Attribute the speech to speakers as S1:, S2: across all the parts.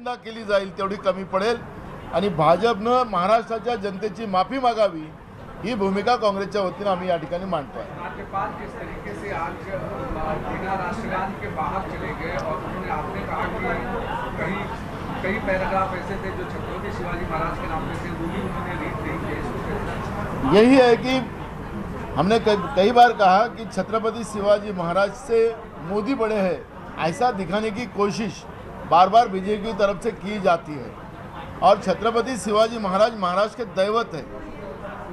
S1: निंदा केली जाईल तेवढी कमी पडेल आणि भाजपनं महाराष्ट्राच्या जनतेची माफी मागावी ही भूमिका काँग्रेसच्या वतीनं आम्ही या ठिकाणी मांडतोय।
S2: राज्यपाल किस तरीके से आज बिना राष्ट्रगान के बाहर चले गए और उन्होंने आपने कहा कि कई पैराग्राफ ऐसे थे जो छत्रपति शिवाजी महाराज के नाम पे थे, वो भी उन्होंने रीड नहीं किए।
S1: यही है कि हमने कई बार कहा कि छत्रपति शिवाजी महाराज से मोदी बड़े हैं, ऐसा दिखाने की कोशिश बार बार बीजेपी की तरफ से की जाती है और छत्रपति शिवाजी महाराज महाराष्ट्र के दैवत है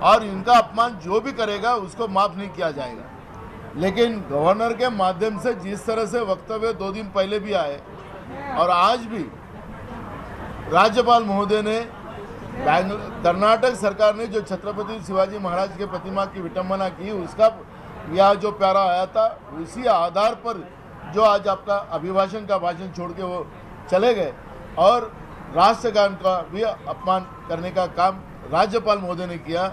S1: और इनका अपमान जो भी करेगा उसको माफ नहीं किया जाएगा। लेकिन गवर्नर के माध्यम से जिस तरह से वक्तव्य 2 दिन पहले भी आए और आज भी राज्यपाल महोदय ने कर्नाटक सरकार ने जो छत्रपति शिवाजी महाराज के प्रतिमा की विटंबना की उसका यह जो प्यारा आया था उसी आधार पर जो आज आपका अभिभाषण का भाषण छोड़ के वो चले गए और राष्ट्रगान का भी अपमान करने का काम राज्यपाल महोदय ने किया।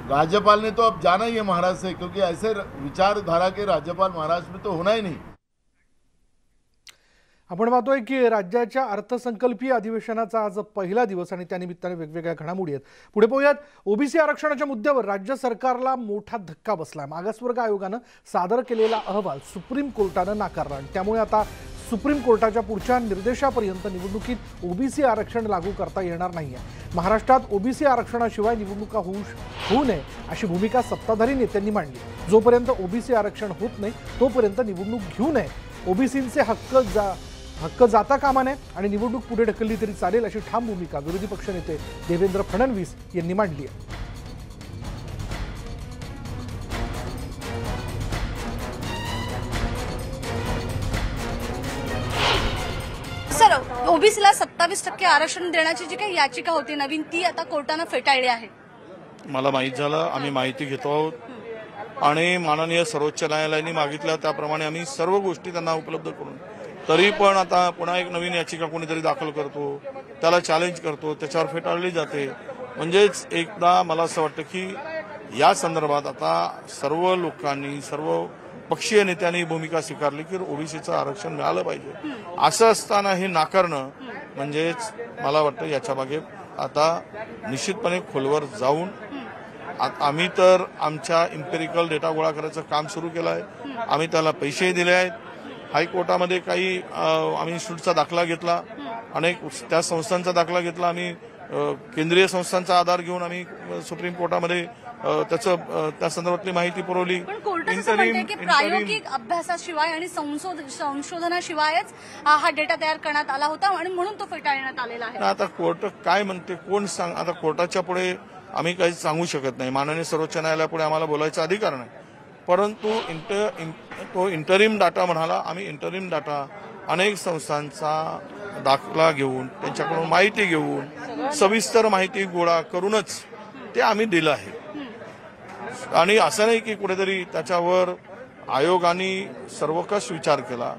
S1: राज्यपाल ने तो अब जाना ही है महाराष्ट्र से, क्योंकि ऐसे विचारधारा के राज्यपाल महाराष्ट्र में तो होना ही नहीं।
S3: आपण पाहतोय की राज्याच्या अर्थसंकल्पीय अधिवेशनाचा आज पहिला दिवस आणि त्यानिमित्ताने वेगवेगळ्या घडामोडी आहेत। पुढे पाहूयात, ओबीसी आरक्षणाच्या मुद्द्यावर राज्य सरकारला मोठा धक्का बसला। मागासवर्ग आयोगानं सादर केलेला अहवाल सुप्रीम कोर्टानं नाकारला आणि त्यामुळे आता सुप्रीम कोर्टाच्या पुढच्या निर्देशापर्यंत निवडणुकीत ओबीसी आरक्षण लागू करता येणार नाहीये। महाराष्ट्रात ओबीसी आरक्षणाशिवाय निवडणुका होऊ नये अशी भूमिका सत्ताधारी नेत्यांनी मांडली। जोपर्यंत ओबीसी आरक्षण होत नाही तोपर्यंत निवडणूक घेऊ नये, ओबीसींचे हक्क जाता कामा नये आणि निवडणूक पुढे ढकलली तरी चालेल अशी ठाम भूमिका विरोधी पक्षनेते देवेंद्र फडणवीस यांनी मांडली आहे।
S4: सर, ओबीसीला 27% आरक्षण देण्याची जी काही याचिका होती नवीन, ती आता कोर्टाने फेटाळली आहे।
S5: मला माहित झालं, आम्ही माहिती घेतो आहोत आणि माननीय सर्वोच्च न्यायालयाने मागितल्या त्याप्रमाणे आम्ही सर्व गोष्टी त्यांना उपलब्ध करून, तरी पण आता पुन्हा एक नवीन याचिका कोणीतरी दाखल करतो, त्याला चॅलेंज करतो, त्याच्यावर फेटाळली जाते। म्हणजेच एकदा मला असं वाटतं की या संदर्भात आता सर्व लोकांनी, सर्व पक्षीय नेत्यांनी भूमिका स्वीकारली की ओबीसीचं आरक्षण मिळालं पाहिजे। असं असताना हे नाकारणं म्हणजेच मला वाटतं याच्या मागे आता निश्चितपणे खोलवर जाऊन आम्ही तर आमच्या इम्पेरिकल डेटा गोळा करायचं काम सुरू केलं आहे। आम्ही त्याला पैसेही दिले आहेत। हायकोर्टामध्ये काही आम्ही इन्स्टिट्यूटचा दाखला घेतला, अनेक त्या संस्थांचा दाखला घेतला, आम्ही केंद्रीय संस्थांचा आधार घेऊन आम्ही सुप्रीम कोर्टामध्ये त्या संदर्भातली माहिती पुरवली।
S4: प्रायोगिक अभ्यासाशिवाय आणि संशोधनाशिवायच हा डेटा तयार करण्यात आला होता आणि म्हणून तो फेटाळण्यात आलेला आहे।
S5: आता कोर्ट काय म्हणते कोण सांग, आता कोर्टाच्या पुढे आम्ही काही सांगू शकत नाही। माननीय सर्वोच्च न्यायालयापुढे आम्हाला बोलायचा अधिकार नाही, परंतु तो इंटरिम डाटा म्हणाला। आम्ही इंटरिम डाटा अनेक संस्थांचा दाखला घेऊन, त्यांच्याकडून माहिती घेऊन, सविस्तर माहिती गोळा करूनच ते आम्ही दिलं आहे। आणि असं नाही की कुठेतरी त्याच्यावर आयोगाने सर्वकष विचार केला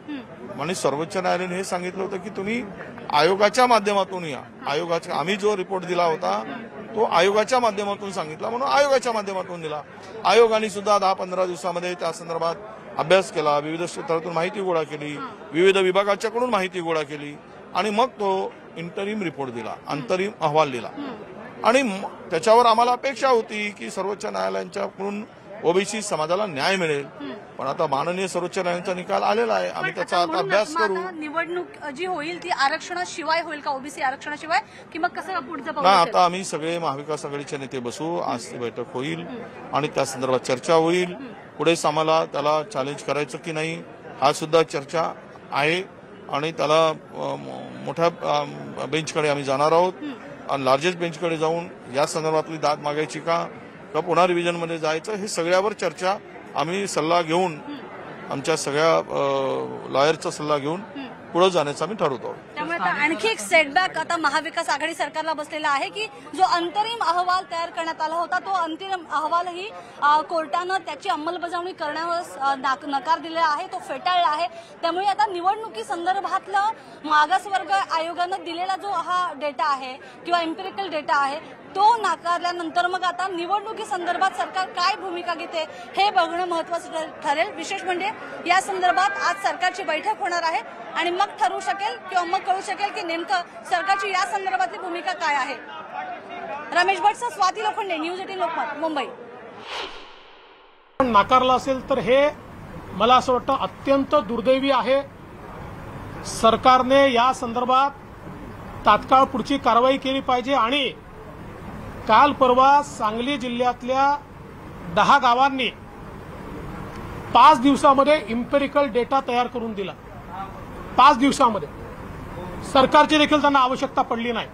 S5: आणि सर्वोच्च न्यायालयाने हे सांगितलं होतं की तुम्ही आयोगाच्या माध्यमातून या। आयोगाचा आम्ही जो रिपोर्ट दिला होता तो आयोगाच्या माध्यमातून सांगितला, म्हणून आयोगाच्या माध्यमातून दिला। आयोगाने सुद्धा 10-15 दिवसामध्ये त्या संदर्भात अभ्यास केला, विविध क्षेत्रातून माहिती गोळा केली, विविध विभागाच्याकडून माहिती गोळा केली आणि मग तो इंटरिम रिपोर्ट दिला, अंतरिम अहवाल दिला। आणि त्याच्यावर आम्हाला अपेक्षा होती की सर्वोच्च न्यायालयाच्याकडून ओबीसी समाजाला न्याय मिळेल, पण आता माननीय सर्वोच्च न्यायालयाचा निकाल आलेला आहे। आम्ही त्याचा आता अभ्यास करू।
S4: निवडणूक जी होईल ती आरक्षणाशिवाय होईल का, ओबीसी आरक्षणाशिवाय, की मग कसं पुढचं पाऊल?
S5: आता आम्ही सगळे महाविकास आघाडीचे नेते बसू, आज ती बैठक होईल आणि त्या संदर्भात चर्चा होईल। पुढे आम्हाला त्याला चॅलेंज करायचं की नाही हा सुद्धा चर्चा आहे आणि त्याला मोठ्या बेंचकडे आम्ही जाणार आहोत आणि लार्जेस्ट बेंचकडे जाऊन या संदर्भातली दाद मागायची का पुन्हा रिव्हिजनमध्ये जायचं, हे सगळ्यावर चर्चा आम्ही सल्ला घेऊन, आमच्या सगळ्या लॉयरचा सल्ला घेऊन पुढे जाण्याचं आम्ही ठरवतो।
S4: त्यामुळे आता आणखी एक सेटबॅक आता महाविकास आघाडी सरकारला बसलेला आहे की जो अंतरिम अहवाल तयार करण्यात आला होता तो अंतिम अहवालही कोर्टानं त्याची अंमलबजावणी करण्यावर नकार दिलेला आहे, तो फेटाळला आहे। त्यामुळे आता निवडणुकी संदर्भातला मागासवर्ग आयोगानं दिलेला जो हा डेटा आहे किंवा एम्पिरिकल डेटा आहे तो नाकारल्यानंतर मग आता निवडणुकी संदर्भात सरकार काय भूमिका घेते हे बघणं महत्त्वाचं ठरेल। विशेष म्हणजे या संदर्भात आज सरकारची बैठक होणार आहे आणि मग ठरवू शकेल किंवा मग कळू शकेल की नेमकं सरकारची या संदर्भातली भूमिका काय आहे. रमेश भट्टसह स्वाती लोखंडे, न्यूज 18 लोकमत, मुंबई.
S6: नाकारला असेल तर हे मला असं वाटतं अत्यंत दुर्दैवी आहे. सरकारने या संदर्भात तात्काळ पुढची कारवाई केली पाहिजे. आणि काल परवा सांगली जिल्ह्यातल्या 10 गावांनी 5 दिवसामध्ये इम्पेरिकल डेटा तयार करून दिला. 5 दिवसामध्ये सरकारची देखील त्यांना आवश्यकता पडली नाही.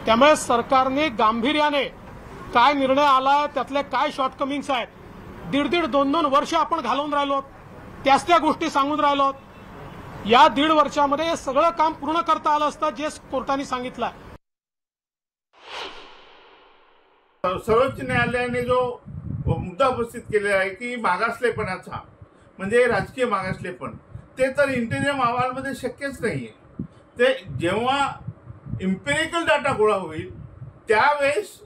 S6: त्यामुळे सरकारने गांभीर्याने काय निर्णय आलाय, त्यातले काय शॉर्टकमिंग्स आहेत, 1.5-2 वर्ष आपण घालवून राहिलो, त्याच त्या गोष्टी सांगून राहिलो. या 1.5 वर्षामध्ये हे सगळं काम पूर्ण करता आलं असतं जे कोर्टाने सांगितलं.
S1: सर्वोच्च न्यायालयाने जो मुद्दा उपस्थित केलेला आहे की मागासलेपणाचा म्हणजे राजकीय मागासलेपण, ते तर इंटेरियम अहवालमध्ये शक्यच नाहीये. ते जेव्हा इम्पेरिकल डाटा गोळा होईल त्यावेळेस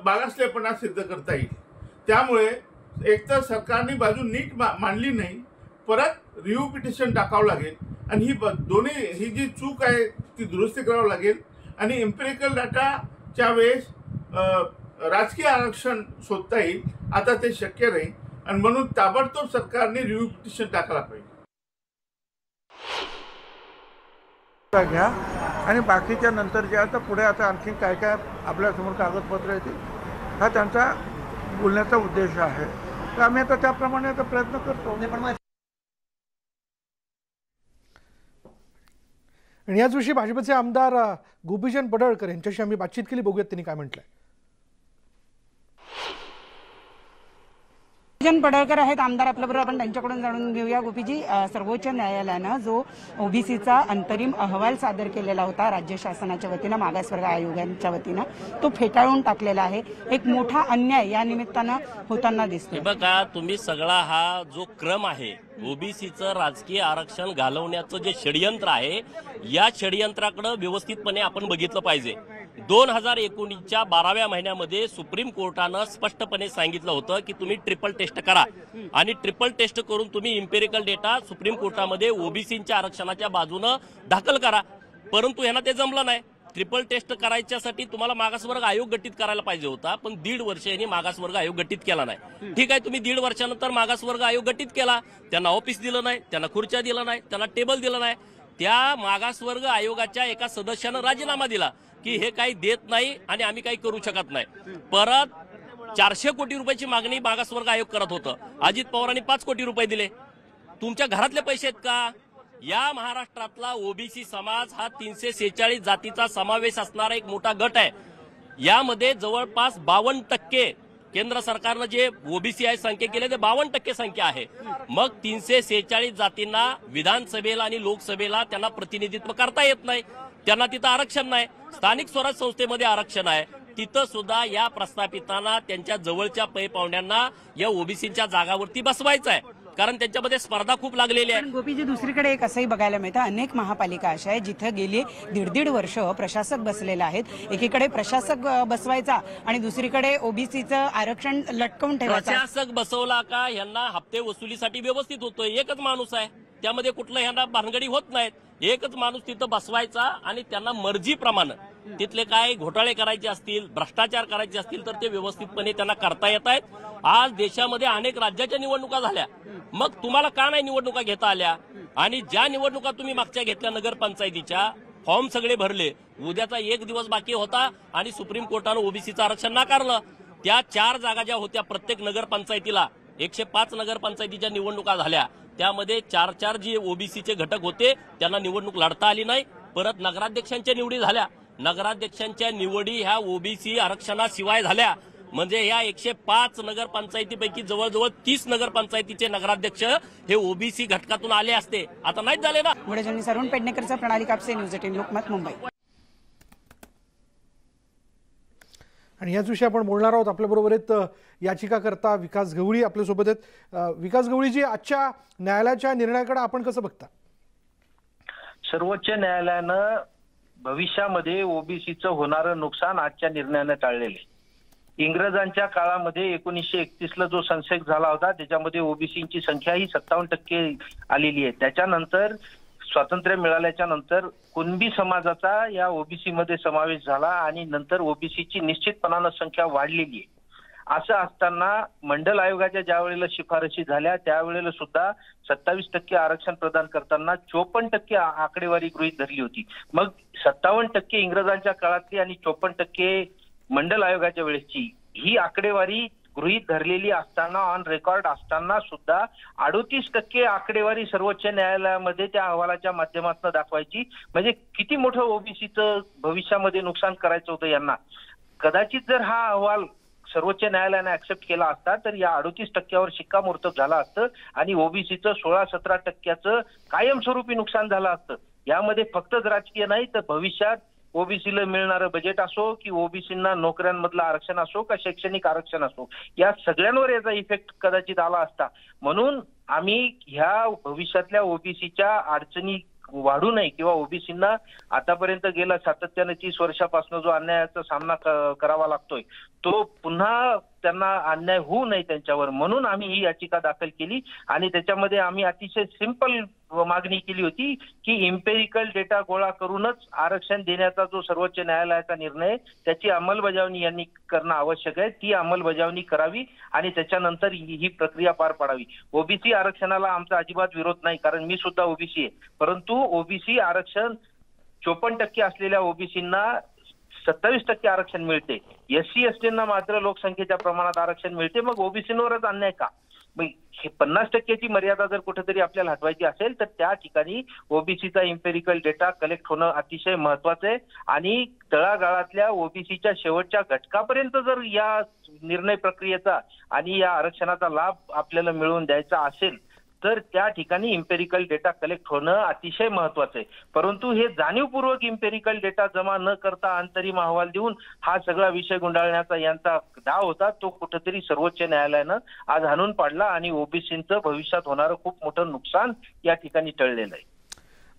S1: मागासलेपणा सिद्ध करता येईल. त्यामुळे एकतर सरकारने बाजू नीट मांडली नाही, परत रिव्ह्यू पिटिशन टाकावं लागेल आणि ही जी चूक आहे ती दुरुस्ती करावं लागेल. आणि इम्पेरिकल डाटाच्या वेळेस राजकीय आरक्षण शोधता येईल. आता ते शक्य नाही आणि म्हणून ताबडतोब सरकारने रिव्ह्यू पिटिशन टाकायला पाहिजे.
S7: घ्या आणि बाकीच्या नंतर जे आता पुढे आता आणखी काय काय आपल्यासमोर कागदपत्र येतील हा त्यांचा बोलण्याचा उद्देश आहे. तर आम्ही आता त्याप्रमाणे आता प्रयत्न करतो.
S3: आणि याच विषयी भाजपचे आमदार गोपीचंद पडळकर यांच्याशी आम्ही बातचीत केली. बघूयात त्यांनी काय म्हटलंय.
S8: गोपीचंद पडळकर आहेत आमदार आपल्याबरोबर, आपण त्यांच्याकडून जाणून घेऊया. गोपीजी, सर्वोच्च न्यायालयानं जो ओबीसीचा अंतरिम अहवाल सादर केलेला होता राज्य शासनाच्या वतीनं, मागासवर्ग आयोगाच्या वतीनं, तो फेटाळून टाकलेला आहे. एक मोठा अन्याय या निमित्तानं होताना दिसतो.
S9: बघा, तुम्ही सगळा हा जो क्रम आहे ओबीसीचं राजकीय आरक्षण घालवण्याचं जे षडयंत्र आहे, या षडयंत्राकडे व्यवस्थितपणे आपण बघितलं पाहिजे. 2019च्या 12व्या महिन्यामध्ये सुप्रीम कोर्टानं स्पष्टपणे सांगितलं होतं की तुम्ही ट्रिपल टेस्ट करा आणि ट्रिपल टेस्ट करून तुम्ही इम्पेरिकल डेटा सुप्रीम कोर्टामध्ये ओबीसीच्या आरक्षणाच्या बाजूनं दाखल करा. परंतु यांना ते जमलं नाही. ट्रिपल टेस्ट करायच्यासाठी तुम्हाला मागासवर्ग आयोग गठीत करायला पाहिजे होता, पण 1.5 वर्ष यांनी मागासवर्ग आयोग गठीत केला नाही. ठीक आहे, तुम्ही 1.5 वर्षानंतर मागासवर्ग आयोग गठीत केला, त्यांना ऑफिस दिलं नाही, त्यांना खुर्च्या दिलं नाही, त्यांना टेबल दिलं नाही. त्या मागासवर्ग आयोगाच्या एका सदस्यानं राजीनामा दिला की हे काही देत नाही आणि आम्ही काही करू शकत नाही. परत 400 कोटी रुपयाची मागणी मागासवर्ग आयोग करत होतं. अजित पवारांनी 5 कोटी रुपये दिले. तुमच्या घरातले पैसे आहेत का? या महाराष्ट्रातला ओबीसी समाज हा 346 जातीचा समावेश असणारा एक मोठा गट आहे. यामध्ये जवळपास 52% केंद्र सरकारनं जे ओबीसी आहे संख्या केले ते 52% संख्या आहे. मग 346 जातींना विधानसभेला आणि लोकसभेला त्यांना प्रतिनिधित्व करता येत नाही. त्यांना तिथं आरक्षण नाही. स्थानिक स्वराज्य संस्थेमध्ये आरक्षण आहे, तिथं सुद्धा या प्रस्थापितांना त्यांच्या जवळच्या पै पाहुण्यांना या ओबीसीच्या जागावरती बसवायचं आहे, कारण त्यांच्यामध्ये स्पर्धा खूप लागलेली आहे.
S8: गोपीजी, दुसरीकडे एक असंही बघायला मिळतं, अनेक महापालिका अशा आहेत जिथं गेली 1.5 वर्ष प्रशासक बसलेले आहेत. एकीकडे प्रशासक बसवायचा आणि दुसरीकडे ओबीसीचं आरक्षण लटकवून ठेवायचं.
S9: प्रशासक बसवला का यांना हप्ते वसुलीसाठी व्यवस्थित होतोय. एकच माणूस आहे, त्यामध्ये कुठलं यांना भानगडी होत नाहीत. एकच माणूस तिथं बसवायचा आणि त्यांना मर्जीप्रमाणे तिथले काय घोटाळे करायचे असतील, भ्रष्टाचार करायचे असतील तर ते व्यवस्थितपणे त्यांना करता येत आहेत. आज देशामध्ये अनेक राज्याच्या निवडणुका झाल्या, मग तुम्हाला का नाही निवडणुका घेता आल्या? आणि ज्या निवडणुका तुम्ही मागच्या घेतल्या नगरपंचायतीच्या, फॉर्म सगळे भरले, उद्याचा 1 दिवस बाकी होता आणि सुप्रीम कोर्टानं ओबीसीचं आरक्षण नाकारलं. त्या 4 जागा ज्या होत्या प्रत्येक नगरपंचायतीला, 105 नगरपंचायतीच्या निवडणुका झाल्या, त्यामध्ये 4 जे ओबीसीचे घटक होते त्यांना निवडणूक लढता आली नाही. परत नगराध्यक्षांच्या निवडी झाल्या. नगराध्यक्षांच्या निवडी ह्या ओबीसी आरक्षणाशिवाय झाल्या. म्हणजे ह्या 105 नगरपंचायतीपैकी जवळजवळ 30 नगरपंचायतीचे नगराध्यक्ष हे ओबीसी घटकातून आले असते, आता नाहीच झाले ना.
S8: पुढे सरून पेडणेकरचा, प्रणाली कापसे, न्यूज 18 लोकमत, मुंबई.
S3: आणि याच विषयी आपण बोलणार आहोत. आपल्याबरोबर आहेत याचिकाकर्ता विकास गवळी आपल्यासोबत आहेत. विकास गवळीजी, आजच्या न्यायालयाच्या निर्णयाकडे आपण कसं बघता?
S10: सर्वोच्च न्यायालयानं भविष्यामध्ये ओबीसीचं होणारं नुकसान आजच्या निर्णयाने टाळलेले. इंग्रजांच्या काळामध्ये 1931ला जो सेन्सेक्स झाला होता त्याच्यामध्ये ओबीसीची संख्या ही 57% आलेली आहे. त्याच्यानंतर स्वातंत्र्य मिळाल्याच्या नंतर कुणबी समाजाचा या ओबीसी मध्ये समावेश झाला आणि नंतर ओबीसीची निश्चितपणानं संख्या वाढलेली आहे. असं असताना मंडल आयोगाच्या ज्या वेळेला शिफारशी झाल्या त्यावेळेला सुद्धा 27% आरक्षण प्रदान करताना 54% आकडेवारी गृहीत धरली होती. मग 57% इंग्रजांच्या काळातली आणि 54% मंडल आयोगाच्या वेळेसची ही आकडेवारी गृहीत धरलेली असताना ऑन रेकॉर्ड असताना सुद्धा 38% आकडेवारी सर्वोच्च न्यायालयामध्ये त्या अहवालाच्या माध्यमातून दाखवायची. म्हणजे किती मोठं ओबीसीचं भविष्यामध्ये नुकसान करायचं होतं यांना. कदाचित जर हा अहवाल सर्वोच्च न्यायालयाने ऍक्सेप्ट केला असता तर या 38%वर शिक्कामोर्तब झालं असतं आणि ओबीसीचं 16-17% कायमस्वरूपी नुकसान झालं असतं. यामध्ये फक्तच राजकीय नाही तर भविष्यात ओबीसीला मिळणारं बजेट असो की ओबीसींना नोकऱ्यांमधलं आरक्षण असो का शैक्षणिक आरक्षण असो या सगळ्यांवर याचा इफेक्ट कदाचित आला असता. म्हणून आम्ही ह्या भविष्यातल्या ओबीसीच्या अडचणी वाढू नये किंवा ओबीसींना आतापर्यंत गेल्या सातत्याने 30 वर्षापासून जो अन्यायाचा सामना करावा लागतोय तो पुन्हा त्यांना अन्याय होऊ नये त्यांच्यावर म्हणून आम्ही ही याचिका दाखल केली. आणि त्याच्यामध्ये आम्ही अतिशय सिंपल मागणी केली होती की इम्पेरिकल डेटा गोळा करूनच आरक्षण देण्याचा जो सर्वोच्च न्यायालयाचा निर्णय त्याची अंमलबजावणी यांनी करणं आवश्यक आहे. ती अंमलबजावणी करावी आणि त्याच्यानंतर ही प्रक्रिया पार पाडावी. ओबीसी आरक्षणाला आमचा अजिबात विरोध नाही कारण मी सुद्धा ओबीसी आहे. परंतु ओबीसी आरक्षण 54% असलेल्या ओबीसींना 27% आरक्षण मिळते. एससी एसटींना मात्र लोकसंख्येच्या प्रमाणात आरक्षण मिळते. मग ओबीसींवरच अन्याय का? मग हे 50%ची मर्यादा जर कुठेतरी आपल्याला हटवायची असेल तर त्या ठिकाणी ओबीसीचा इम्पेरिकल डेटा कलेक्ट होणं अतिशय महत्वाचं आहे. आणि तळागाळातल्या ओबीसीच्या शेवटच्या घटकापर्यंत जर या निर्णय प्रक्रियेचा आणि या आरक्षणाचा लाभ आपल्याला मिळवून द्यायचा असेल तर त्या ठिकाणी इम्पेरिकल डेटा कलेक्ट होणं अतिशय महत्वाचं आहे. परंतु हे जाणीवपूर्वक इम्पेरिकल डेटा जमा न करता अंतरिम अहवाल देऊन हा सगळा विषय गुंडाळण्याचा यांचा डाव होता तो कुठेतरी सर्वोच्च न्यायालयानं आज हाणून पाडला आणि ओबीसींचं भविष्यात होणारं खूप मोठं नुकसान या ठिकाणी टळलेलं आहे.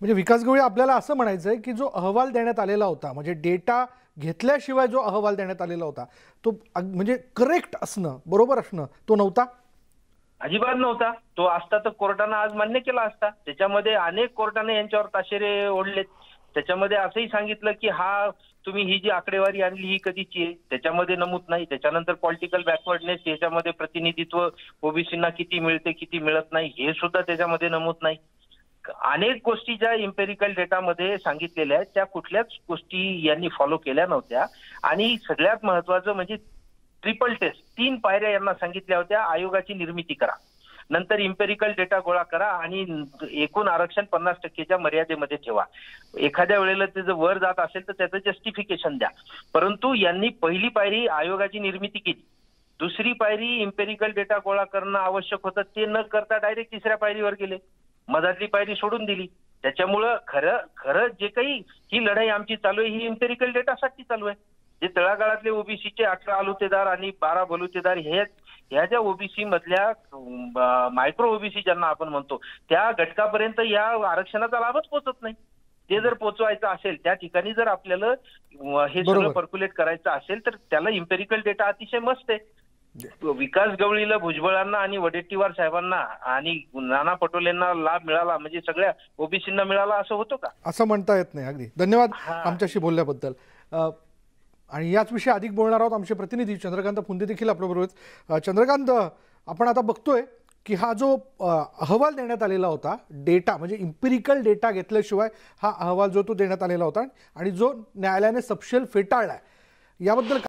S3: म्हणजे विकास गवळी आपल्याला असं म्हणायचं आहे की जो अहवाल देण्यात आलेला होता म्हणजे डेटा घेतल्याशिवाय जो अहवाल देण्यात आलेला होता तो म्हणजे करेक्ट असणं बरोबर असणं तो नव्हता.
S10: अजिबात नव्हता. तो असता तर कोर्टानं आज मान्य केला असता. त्याच्यामध्ये अनेक कोर्टाने यांच्यावर ताशेरे ओढलेत. त्याच्यामध्ये असंही सांगितलं की हा तुम्ही ही जी आकडेवारी आणली ही कधीची आहे त्याच्यामध्ये नमूद नाही. त्याच्यानंतर पॉलिटिकल बॅकवर्डनेस याच्यामध्ये प्रतिनिधित्व ओबीसींना किती मिळते किती मिळत नाही हे सुद्धा त्याच्यामध्ये नमूद नाही. अनेक गोष्टी ज्या इम्पेरिकल डेटामध्ये सांगितलेल्या आहेत त्या कुठल्याच गोष्टी यांनी फॉलो केल्या नव्हत्या. आणि सगळ्यात महत्वाचं म्हणजे ट्रिपल टेस्ट 3 पायऱ्या यांना सांगितल्या होत्या. आयोगाची निर्मिती करा, नंतर इम्पेरिकल डेटा गोळा करा आणि एकूण आरक्षण 50%च्या मर्यादेमध्ये ठेवा. एखाद्या वेळेला ते जर वर जात असेल तर त्याचं जस्टिफिकेशन द्या. परंतु यांनी पहिली पायरी आयोगाची निर्मिती केली. दुसरी पायरी इम्पेरिकल डेटा गोळा करणं आवश्यक होतं ते न करता डायरेक्ट तिसऱ्या पायरीवर गेले. मधातली पायरी सोडून दिली. त्याच्यामुळं खरं जे काही ही लढाई आमची चालू आहे ही इम्पेरिकल डेटासाठी चालू आहे. जे तळागाळातले ओबीसीचे 18 आलुतेदार आणि 12 बलुतेदार ह्या ज्या ओबीसी मधल्या मायक्रो ओबीसी ज्यांना आपण म्हणतो त्या घटकापर्यंत या आरक्षणाचा लाभच पोहोचत नाही. ते जर पोहोचवायचं असेल त्या ठिकाणी जर आपल्याला हे सगळं पर्क्युलेट करायचं असेल तर त्याला इम्पेरिकल डेटा अतिशय मस्त आहे. विकास गवळीला, भुजबळांना आणि वडेट्टीवार साहेबांना आणि नाना पटोलेंना लाभ मिळाला म्हणजे सगळ्या ओबीसींना मिळाला असं होतं का? असं
S3: म्हणता येत नाही. अगदी धन्यवाद आमच्याशी बोलल्याबद्दल. आणि याच विषयी अधिक बोलणार आहोत आमचे प्रतिनिधी चंद्रकांत फुंदे देखील आपल्याबरोबर. चंद्रकांत, आपण आता बघतोय की हा जो अहवाल देण्यात आलेला होता डेटा म्हणजे इम्पेरिकल डेटा घेतल्याशिवाय हा अहवाल जो तो देण्यात आलेला होता आणि जो न्यायालयाने सपशेल फेटाळला याबद्दल